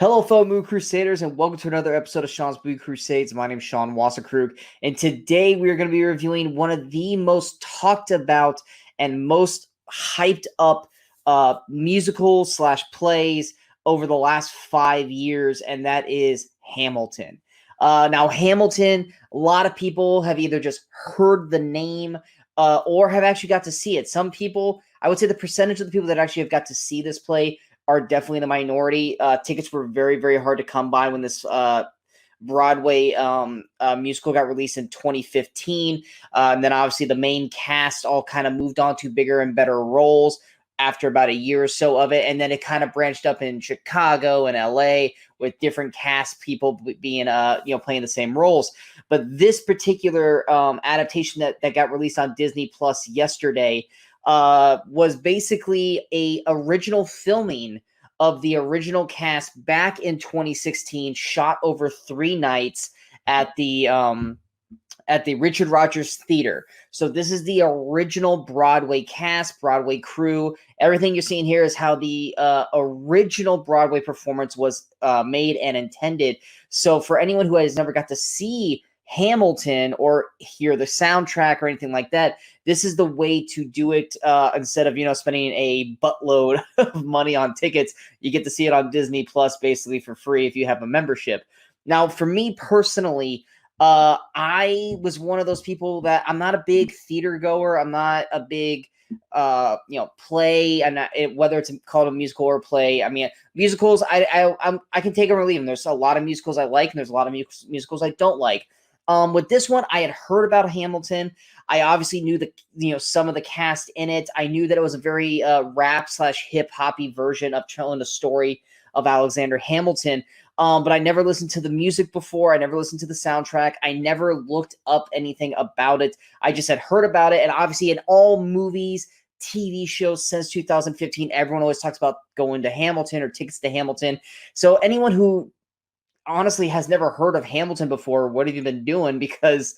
Hello, fellow Movie Crusaders, and welcome to another episode of Sean's Movie Crusades. My name is Sean Wasserkrug, and today we are going to be reviewing one of the most talked about and most hyped up musicals / plays over the last 5 years, and that is Hamilton. Now, Hamilton, a lot of people have either just heard the name or have actually got to see it. Some people, I would say the percentage of the people that actually have got to see this play are definitely in the minority. Tickets were very, very hard to come by when this Broadway musical got released in 2015. And then obviously the main cast all kind of moved on to bigger and better roles after about a year or so of it. And then it kind of branched up in Chicago and LA with different cast people being, playing the same roles. But this particular adaptation that got released on Disney Plus yesterday was basically a original filming of the original cast back in 2016, shot over 3 nights at the Richard Rodgers Theater. So this is the original Broadway cast, Broadway crew. Everything you're seeing here is how the original Broadway performance was made and intended. So for anyone who has never got to see Hamilton or hear the soundtrack or anything like that, this is the way to do it. Instead of spending a buttload of money on tickets, you get to see it on Disney Plus basically for free if you have a membership. Now, for me personally, I was one of those people that I'm not a big theater goer. I'm not a big play, and whether it's called a musical or a play. I mean, musicals, I can take them or leave them. There's a lot of musicals I like, and there's a lot of musicals I don't like. With this one, I had heard about Hamilton. I obviously knew some of the cast in it. I knew that it was a very rap / hip hoppy version of telling the story of Alexander Hamilton. But I never listened to the music before. I never listened to the soundtrack. I never looked up anything about it. I just had heard about it. And obviously in all movies, TV shows since 2015, everyone always talks about going to Hamilton or tickets to Hamilton. So anyone who honestly has never heard of Hamilton before, what have you been doing? Because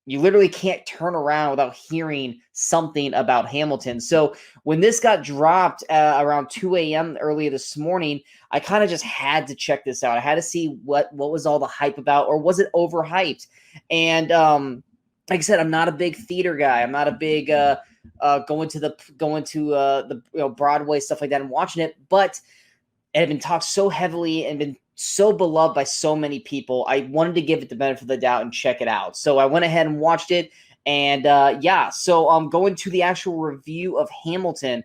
you literally can't turn around without hearing something about Hamilton. So when this got dropped around 2 a.m. earlier this morning, I kind of just had to check this out. I had to see what was all the hype about, or was it overhyped? And like I said, I'm not a big theater guy. I'm not a big going to the Broadway stuff like that and watching it. But it had been talked so heavily and been so beloved by so many people. I wanted to give it the benefit of the doubt and check it out. So I went ahead and watched it. And so going to the actual review of Hamilton.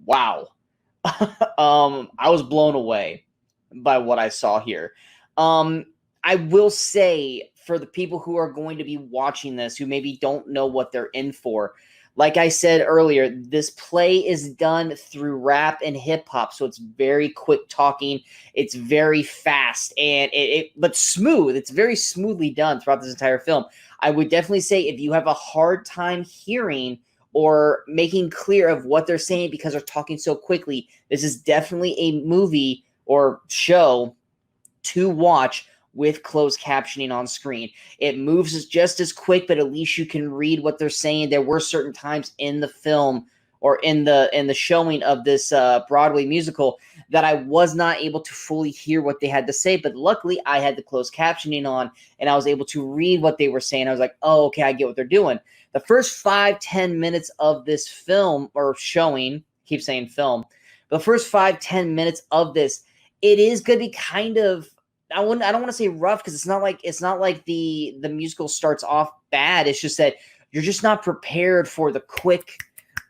Wow. I was blown away by what I saw here. I will say, for the people who are going to be watching this, who maybe don't know what they're in for, like I said earlier, this play is done through rap and hip hop, so it's very quick talking. It's very fast but smooth. It's very smoothly done throughout this entire film. I would definitely say if you have a hard time hearing or making clear of what they're saying because they're talking so quickly, this is definitely a movie or show to watch with closed captioning on screen. It moves just as quick, but at least you can read what they're saying. There were certain times in the film or in the showing of this Broadway musical that I was not able to fully hear what they had to say, but luckily I had the closed captioning on and I was able to read what they were saying. I was like, oh, okay, I get what they're doing. The first 5-10 minutes of this film or showing, keep saying film, the first 5-10 minutes of this, it is going to be kind of, I don't want to say rough, because it's not like the musical starts off bad. It's just that you're just not prepared for the quick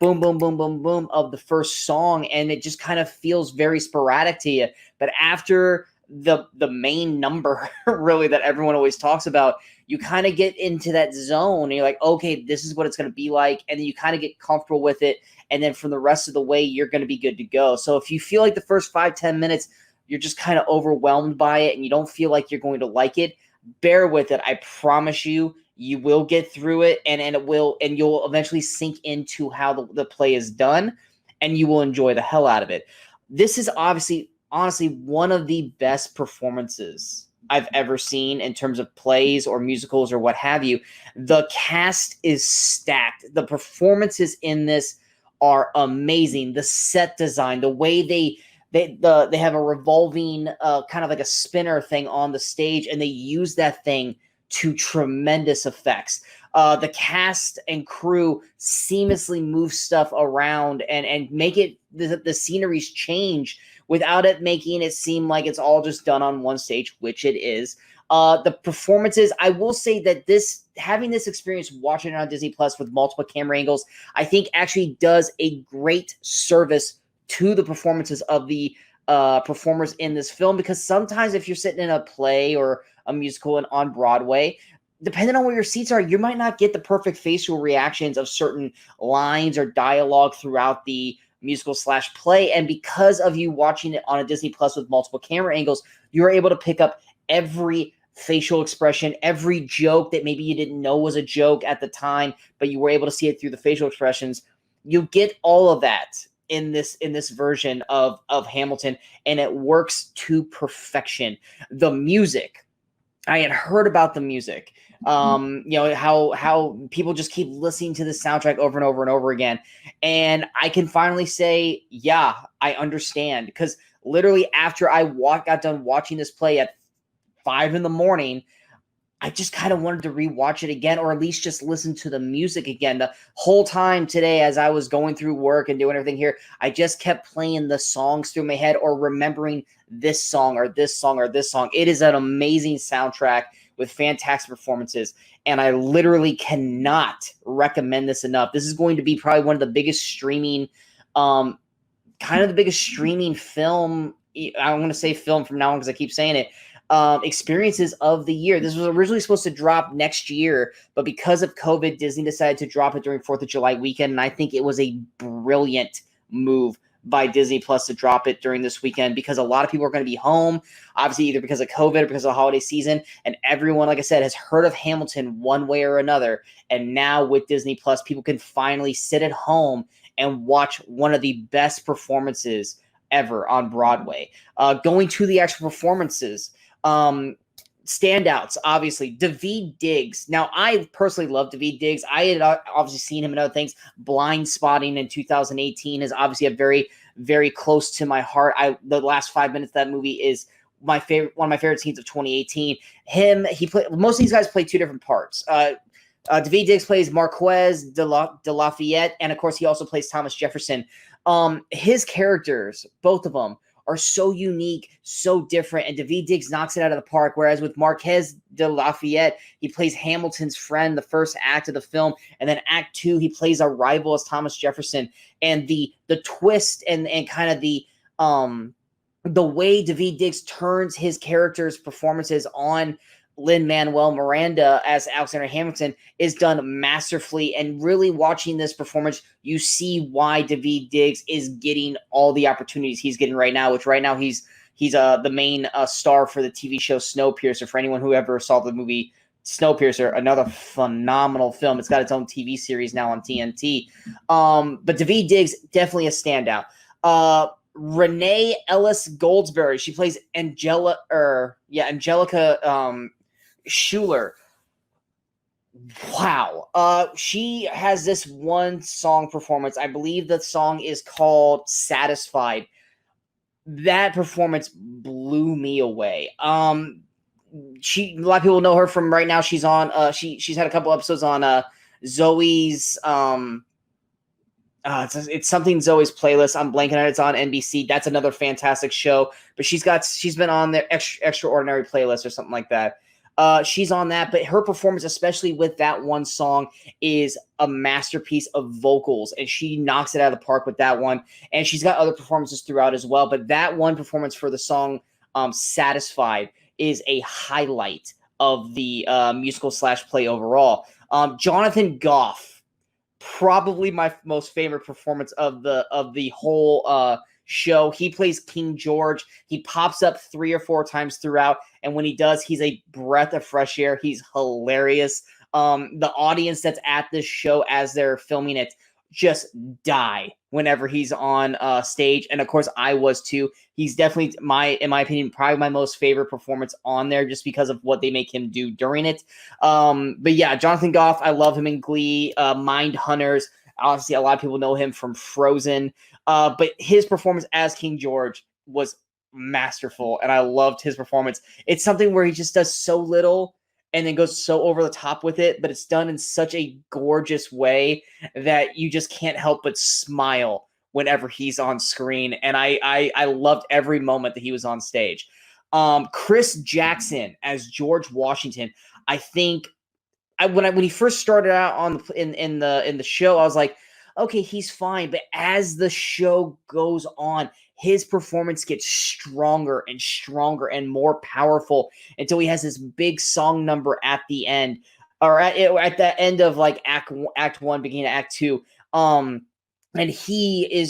boom, boom, boom, boom, boom of the first song, and it just kind of feels very sporadic to you. But after the main number, really, that everyone always talks about, you kind of get into that zone, and you're like, okay, this is what it's going to be like, and then you kind of get comfortable with it, and then from the rest of the way, you're going to be good to go. So if you feel like the first 5-10 minutes you're just kind of overwhelmed by it and you don't feel like you're going to like it, bear with it. I promise you, you will get through it, and you'll eventually sink into how the play is done, and you will enjoy the hell out of it. This is honestly one of the best performances I've ever seen in terms of plays or musicals or what have you. The cast is stacked. The performances in this are amazing. The set design, the way they they have a revolving kind of like a spinner thing on the stage, and they use that thing to tremendous effects. The cast and crew seamlessly move stuff around and make it the sceneries change without it making it seem like it's all just done on one stage, which it is. The performances, I will say that having this experience watching it on Disney Plus with multiple camera angles, I think actually does a great service to the performances of the performers in this film, because sometimes if you're sitting in a play or a musical and on Broadway, depending on where your seats are, you might not get the perfect facial reactions of certain lines or dialogue throughout the musical / play. And because of you watching it on a Disney Plus with multiple camera angles, you're able to pick up every facial expression, every joke that maybe you didn't know was a joke at the time, but you were able to see it through the facial expressions. You get all of that in this version of Hamilton, and it works to perfection. The music, I had heard about the music. How people just keep listening to the soundtrack over and over and over again. And I can finally say, yeah, I understand. Because literally after I got done watching this play at 5 a.m, I just kind of wanted to rewatch it again, or at least just listen to the music again. The whole time today, as I was going through work and doing everything here, I just kept playing the songs through my head or remembering this song or this song or this song. It is an amazing soundtrack with fantastic performances, and I literally cannot recommend this enough. This is going to be probably one of the biggest streaming, film. I want to say film from now on because I keep saying it. Experiences of the year. This was originally supposed to drop next year, but because of COVID, Disney decided to drop it during 4th of July weekend, and I think it was a brilliant move by Disney Plus to drop it during this weekend, because a lot of people are going to be home, obviously either because of COVID or because of the holiday season, and everyone, like I said, has heard of Hamilton one way or another, and now with Disney Plus, people can finally sit at home and watch one of the best performances ever on Broadway. Going to the actual performances, standouts, obviously, Daveed Diggs. Now, I personally love Daveed Diggs. I had obviously seen him in other things. Blind Spotting in 2018 is obviously a very, very close to my heart. The last 5 minutes of that movie is my favorite, one of my favorite scenes of 2018. Most of these guys play two different parts. Daveed Diggs plays Marquez de Lafayette, and of course, he also plays Thomas Jefferson. His characters, both of them, are so unique, so different, and Daveed Diggs knocks it out of the park. Whereas with Marquez de Lafayette, he plays Hamilton's friend the first act of the film, and then Act 2, he plays a rival as Thomas Jefferson. And the twist and kind of the way Daveed Diggs turns his character's performances on Lin-Manuel Miranda as Alexander Hamilton is done masterfully. And really watching this performance, you see why Daveed Diggs is getting all the opportunities he's getting right now, which right now he's the main star for the TV show Snowpiercer. For anyone who ever saw the movie Snowpiercer, another phenomenal film. It's got its own TV series now on TNT. But Daveed Diggs, definitely a standout. Renee Ellis Goldsberry, she plays Angelica Schuler. Wow. She has this one song performance. I believe the song is called Satisfied. That performance blew me away. A lot of people know her from right now. She's on she's had a couple episodes on Zoe's it's something Zoe's Playlist. I'm blanking on it. It's on NBC. That's another fantastic show. But she's been on their Extraordinary Playlist or something like that. She's on that, but her performance, especially with that one song, is a masterpiece of vocals, and she knocks it out of the park with that one. And she's got other performances throughout as well, but that one performance for the song Satisfied is a highlight of the musical / play overall. Jonathan Goff, probably my most favorite performance of the whole show. He plays King George. He pops up 3 or 4 times throughout, and when he does, he's a breath of fresh air. He's hilarious. The audience that's at this show as they're filming it just die whenever he's on stage, and of course I was too. He's definitely in my opinion, probably my most favorite performance on there, just because of what they make him do during it. But yeah, Jonathan Goff, I love him in Glee, Mind Hunters. Obviously, a lot of people know him from Frozen. But his performance as King George was masterful, and I loved his performance. It's something where he just does so little and then goes so over the top with it, but it's done in such a gorgeous way that you just can't help but smile whenever he's on screen. And I loved every moment that he was on stage. Chris Jackson as George Washington. I think when he first started out on in the show, I was like, okay, he's fine. But as the show goes on, his performance gets stronger and stronger and more powerful until he has this big song number at the end, or at the end of like Act 1, beginning of Act 2. And he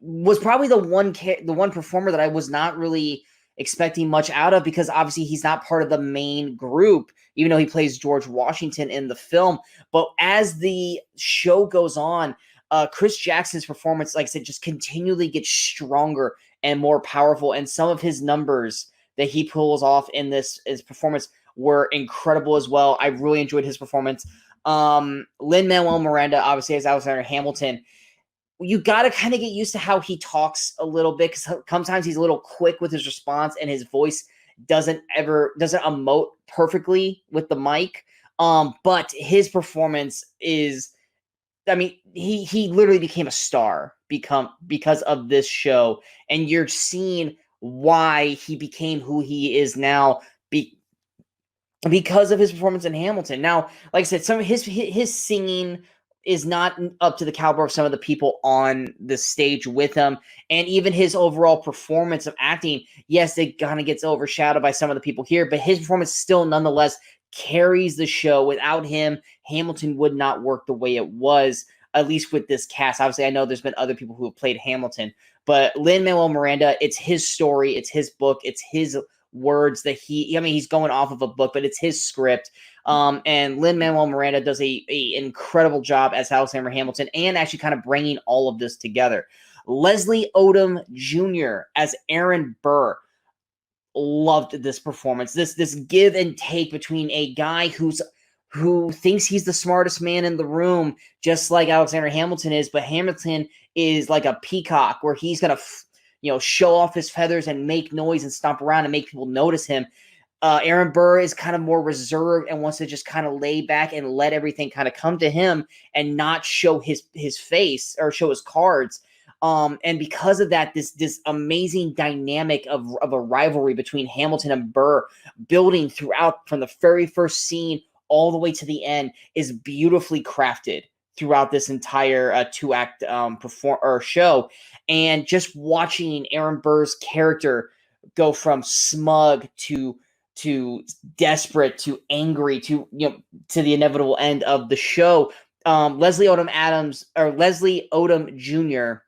was probably the one performer that I was not really expecting much out of, because obviously he's not part of the main group, even though he plays George Washington in the film. But as the show goes on, Chris Jackson's performance, like I said, just continually gets stronger and more powerful. And some of his numbers that he pulls off in his performance were incredible as well. I really enjoyed his performance. Lin-Manuel Miranda, obviously, as Alexander Hamilton. You got to kind of get used to how he talks a little bit, because sometimes he's a little quick with his response and his voice doesn't emote perfectly with the mic. But his performance is, I mean, he literally became a star because of this show, and you're seeing why he became who he is now because of his performance in Hamilton. Now, like I said, some of his singing is not up to the caliber of some of the people on the stage with him, and even his overall performance of acting, yes, it kind of gets overshadowed by some of the people here, but his performance still nonetheless carries the show. Without him, Hamilton would not work the way it was, at least with this cast. Obviously, I know there's been other people who have played Hamilton, but Lin-Manuel Miranda, it's his story, it's his book, it's his words that he's going off of a book, but it's his script. And Lin-Manuel Miranda does a incredible job as Alexander Hamilton, and actually kind of bringing all of this together. Leslie Odom Jr. as Aaron Burr. Loved this performance. This give and take between a guy who thinks he's the smartest man in the room, just like Alexander Hamilton is, but Hamilton is like a peacock, where he's gonna show off his feathers and make noise and stomp around and make people notice him. Aaron Burr is kind of more reserved and wants to just kind of lay back and let everything kind of come to him and not show his face or show his cards. And because of that, this amazing dynamic of a rivalry between Hamilton and Burr building throughout, from the very first scene all the way to the end, is beautifully crafted throughout this entire 2-act show. And just watching Aaron Burr's character go from smug to desperate to angry to the inevitable end of the show. Leslie Odom Jr.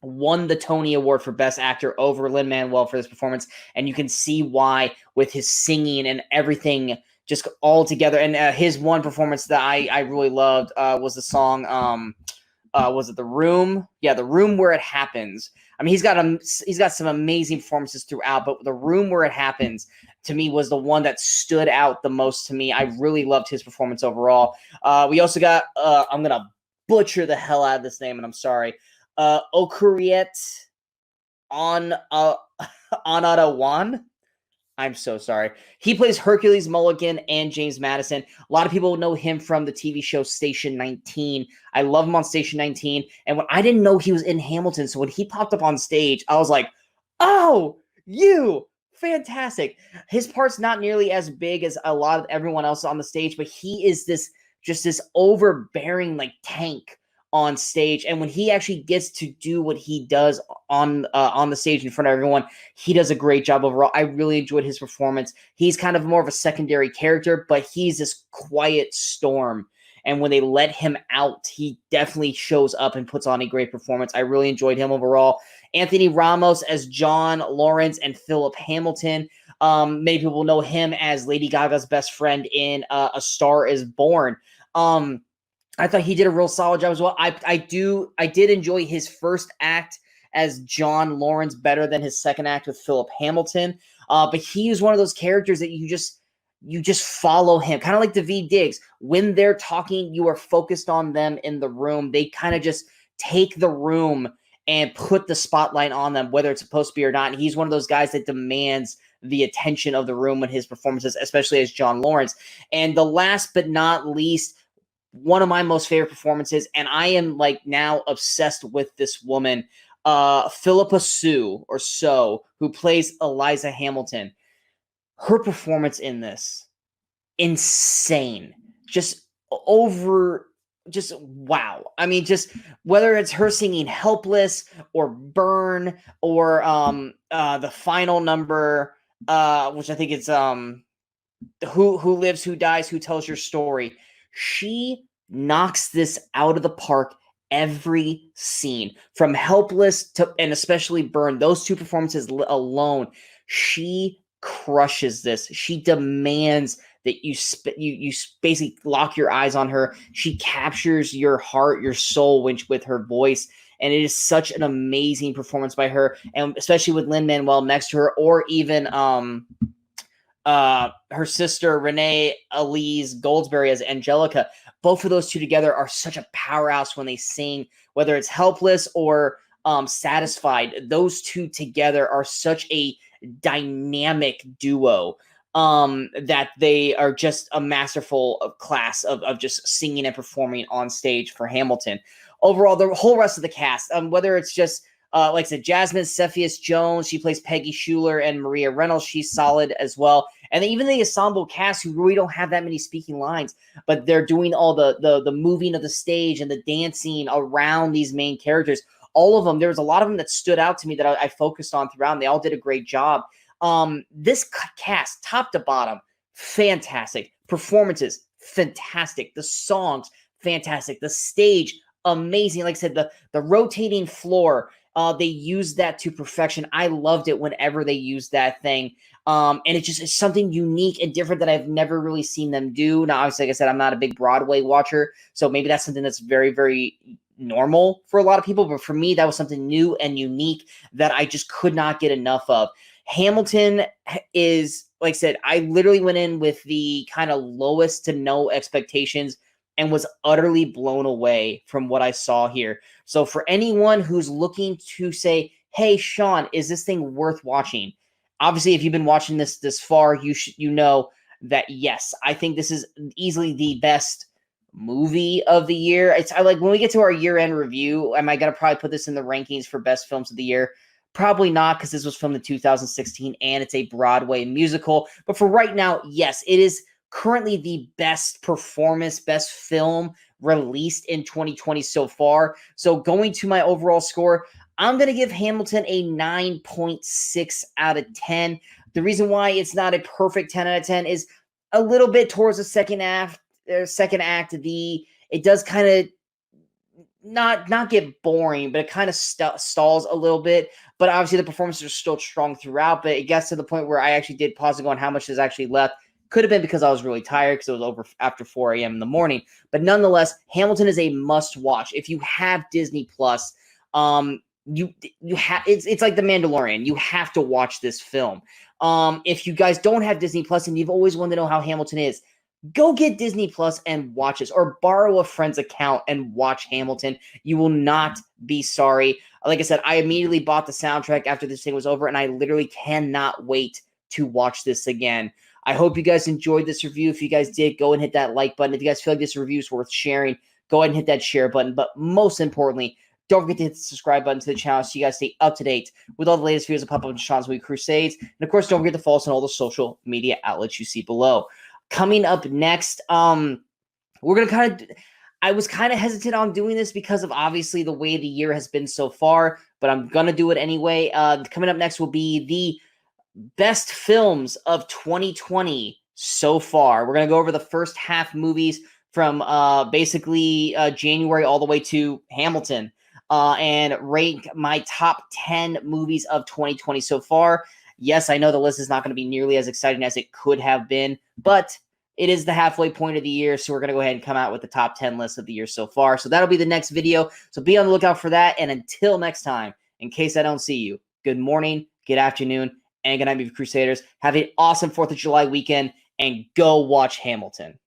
won the Tony Award for Best Actor over Lin-Manuel for this performance, and you can see why with his singing and everything just all together. And his one performance that I really loved was the song, was it The Room? Yeah, The Room Where It Happens. I mean, he's got some amazing performances throughout, but The Room Where It Happens, to me, was the one that stood out the most to me. I really loved his performance overall. We also got, I'm going to butcher the hell out of this name, and I'm sorry, Okuriet Onadawan. I'm so sorry. He plays Hercules Mulligan and James Madison. A lot of people know him from the TV show Station 19. I love him on Station 19. And when I didn't know he was in Hamilton, so when he popped up on stage, I was like, oh, fantastic. His part's not nearly as big as a lot of everyone else on the stage, but he is this overbearing like tank on stage. And when he actually gets to do what he does on the stage in front of everyone, he does a great job overall. I really enjoyed his performance. He's kind of more of a secondary character, but he's this quiet storm. And when they let him out, he definitely shows up and puts on a great performance. I really enjoyed him overall. Anthony Ramos as John Lawrence and Philip Hamilton. Many people know him as Lady Gaga's best friend in A Star Is Born. I thought he did a real solid job as well. I did enjoy his first act as John Lawrence better than his second act with Philip Hamilton. But he is one of those characters that you just follow him, kind of like Daveed Diggs. When they're talking, you are focused on them in the room. They kind of just take the room and put the spotlight on them, whether it's supposed to be or not. And he's one of those guys that demands the attention of the room in his performances, especially as John Lawrence. And the last but not least, one of my most favorite performances, and I am like now obsessed with this woman, Philippa Sue, who plays Eliza Hamilton. Her performance in this, insane. Just wow. I mean, just whether it's her singing Helpless or Burn or the final number, which I think it's Who Lives, Who Dies, Who Tells Your Story. She knocks this out of the park every scene, from Helpless to, and especially Burn. Those two performances alone, she crushes this. She demands that you basically lock your eyes on her. She captures your heart, your soul with her voice. And it is such an amazing performance by her. And especially with Lin-Manuel next to her, or even her sister Renee Elise Goldsberry as Angelica. Both of those two together are such a powerhouse when they sing, whether it's Helpless or Satisfied. Those two together are such a dynamic duo that they are just a masterful class of just singing and performing on stage for Hamilton. Overall, the whole rest of the cast, whether it's just like I said, Jasmine Cepheus Jones, she plays Peggy Schuler, and Maria Reynolds, she's solid as well. And then even the ensemble cast, who really don't have that many speaking lines, but they're doing all the moving of the stage and the dancing around these main characters. All of them, there was a lot of them that stood out to me that I focused on throughout, and they all did a great job. This cast, top to bottom, fantastic. Performances, fantastic. The songs, fantastic. The stage, amazing. Like I said, the rotating floor, they used that to perfection. I loved it whenever they used that thing. And it just is something unique and different that I've never really seen them do. Now, obviously, like I said, I'm not a big Broadway watcher, so maybe that's something that's very, very normal for a lot of people. But for me, that was something new and unique that I just could not get enough of. Hamilton is, like I said, I literally went in with the kind of lowest to no expectations and was utterly blown away from what I saw here. So for anyone who's looking to say, hey, Sean, is this thing worth watching? Obviously, if you've been watching this far, you know that, yes, I think this is easily the best movie of the year. I like when we get to our year-end review, am I going to probably put this in the rankings for best films of the year? Probably not, because this was filmed in 2016 and it's a Broadway musical. But for right now, yes, it is currently the best performance, best film released in 2020 so far. So going to my overall score, I'm going to give Hamilton a 9.6 out of 10. The reason why it's not a perfect 10 out of 10 is a little bit towards the second act. It does kind of not get boring, but it kind of stalls a little bit. But obviously the performances are still strong throughout, but it gets to the point where I actually did pause and go on how much is actually left. Could have been because I was really tired because it was over after 4 a.m. in the morning. But nonetheless, Hamilton is a must watch. If you have Disney Plus, you have it's like The Mandalorian. You have to watch this film. If you guys don't have Disney Plus and you've always wanted to know how Hamilton is, go get Disney Plus and watch this, or borrow a friend's account and watch Hamilton. You will not be sorry. Like I said, I immediately bought the soundtrack after this thing was over, and I literally cannot wait to watch this again. I hope you guys enjoyed this review. If you guys did, go and hit that like button. If you guys feel like this review is worth sharing, go ahead and hit that share button. But most importantly, don't forget to hit the subscribe button to the channel so you guys stay up to date with all the latest videos that pop up on Sean's Movie Crusades. And of course, don't forget to follow us on all the social media outlets you see below. Coming up next, we're going to I was kind of hesitant on doing this because of obviously the way the year has been so far, but I'm going to do it anyway. Coming up next will be the best films of 2020 so far. We're going to go over the first half movies from basically January all the way to Hamilton and rank my top 10 movies of 2020 so far. Yes, I know the list is not going to be nearly as exciting as it could have been, but it is the halfway point of the year, so we're going to go ahead and come out with the top 10 list of the year so far. So that'll be the next video, so be on the lookout for that. And until next time, in case I don't see you, good morning, good afternoon, and good night, Movie Crusaders. Have an awesome 4th of July weekend, and go watch Hamilton.